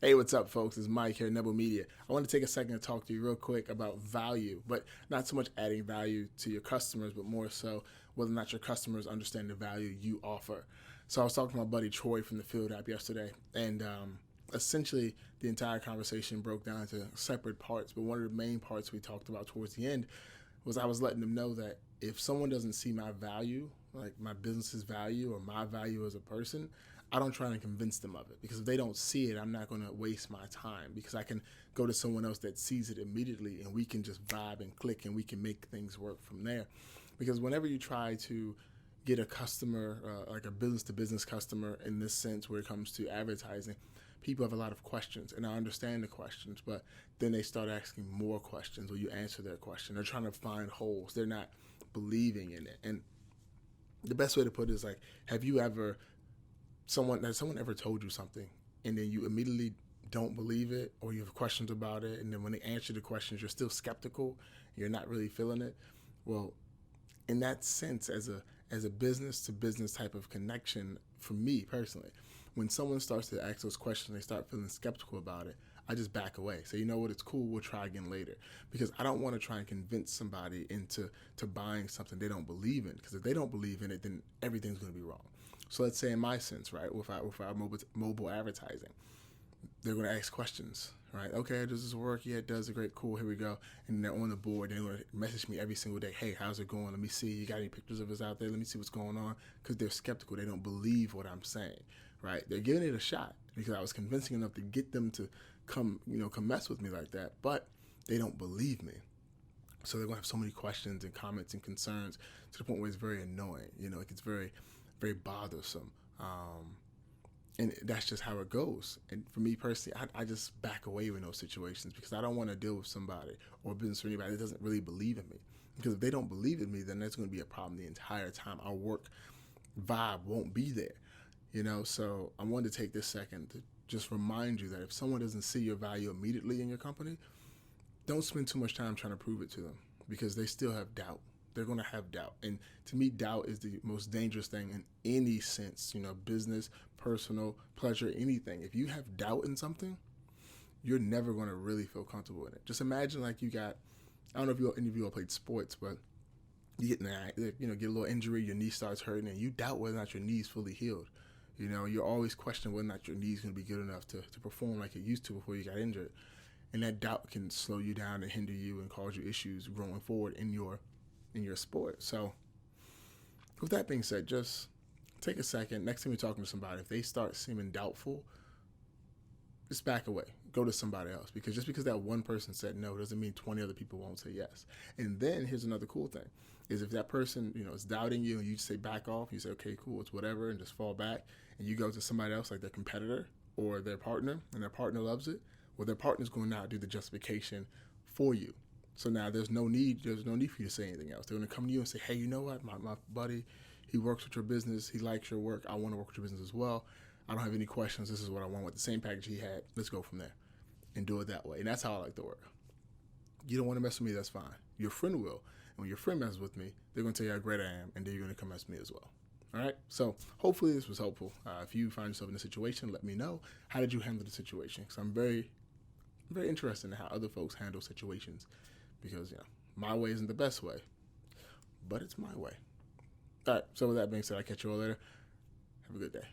Hey, what's up, folks? It's Mike here, Nebo Media. I want to take a second to talk to you real quick about value, but not so much adding value to your customers, but more so whether or not your customers understand the value you offer. So I was talking to my buddy Troy from the Field app yesterday, and essentially the entire conversation broke down into separate parts, but one of the main parts we talked about towards the end was I was letting them know that if someone doesn't see my value, like my business's value or my value as a person, I don't try and convince them of it, because if they don't see it, I'm not going to waste my time, because I can go to someone else that sees it immediately and we can just vibe and click and we can make things work from there. Because whenever you try to get a customer, like a business to business customer in this sense where it comes to advertising, people have a lot of questions, and I understand the questions, but then they start asking more questions, or you answer their question. They're trying to find holes. They're not believing in it. And the best way to put it is like, have you ever has someone ever told you something and then you immediately don't believe it, or you have questions about it, and then when they answer the questions you're still skeptical, you're not really feeling it? Well, in that sense, as a business to business type of connection, for me personally, when someone starts to ask those questions, they start feeling skeptical about it, I just back away. Say, you know what, it's cool, we'll try again later. Because I don't want to try and convince somebody into buying something they don't believe in. Because if they don't believe in it, then everything's going to be wrong. So let's say in my sense, right, with our mobile advertising, they're going to ask questions, right? Okay, does this work? Yeah, it does. Great, cool, here we go. And they're on the board. They're going to message me every single day. Hey, how's it going? Let me see. You got any pictures of us out there? Let me see what's going on. Because they're skeptical. They don't believe what I'm saying, right? They're giving it a shot because I was convincing enough to get them to come mess with me like that. But they don't believe me. So they're going to have so many questions and comments and concerns to the point where it's very annoying. It gets very, very bothersome. And that's just how it goes. And for me personally, I just back away in those situations, because I don't want to deal with somebody or business or anybody that doesn't really believe in me. Because if they don't believe in me, then that's going to be a problem the entire time. Our work vibe won't be there. So I wanted to take this second to just remind you that if someone doesn't see your value immediately in your company, don't spend too much time trying to prove it to them, because they still have doubt. They're going to have doubt. And to me, doubt is the most dangerous thing in any sense, business, personal, pleasure, anything. If you have doubt in something, you're never going to really feel comfortable in it. Just imagine like you got, I don't know if any of you all played sports, but you get get a little injury, your knee starts hurting, and you doubt whether or not your knee's fully healed. You're always questioning whether or not your knee's going to be good enough to perform like it used to before you got injured. And that doubt can slow you down and hinder you and cause you issues growing forward in your sport. So with that being said, just take a second. Next time you're talking to somebody, if they start seeming doubtful, just back away. Go to somebody else, because just because that one person said no doesn't mean 20 other people won't say yes. And then here's another cool thing, is if that person, is doubting you and you just say back off, you say, okay, cool, it's whatever, and just fall back, and you go to somebody else like their competitor or their partner, and their partner loves it, well, their partner's going to now do the justification for you. So now there's no need for you to say anything else. They're going to come to you and say, hey, you know what, my buddy, he works with your business, he likes your work, I want to work with your business as well. I don't have any questions, this is what I want with the same package he had, let's go from there. And do it that way. And that's how I like to work. You don't want to mess with me, that's fine. Your friend will. And when your friend messes with me, they're going to tell you how great I am, and then you're going to come mess with me as well. All right? So hopefully this was helpful. If you find yourself in a situation, let me know. How did you handle the situation? Because I'm very, very interested in how other folks handle situations. Because, my way isn't the best way, but it's my way. All right. So with that being said, I'll catch you all later. Have a good day.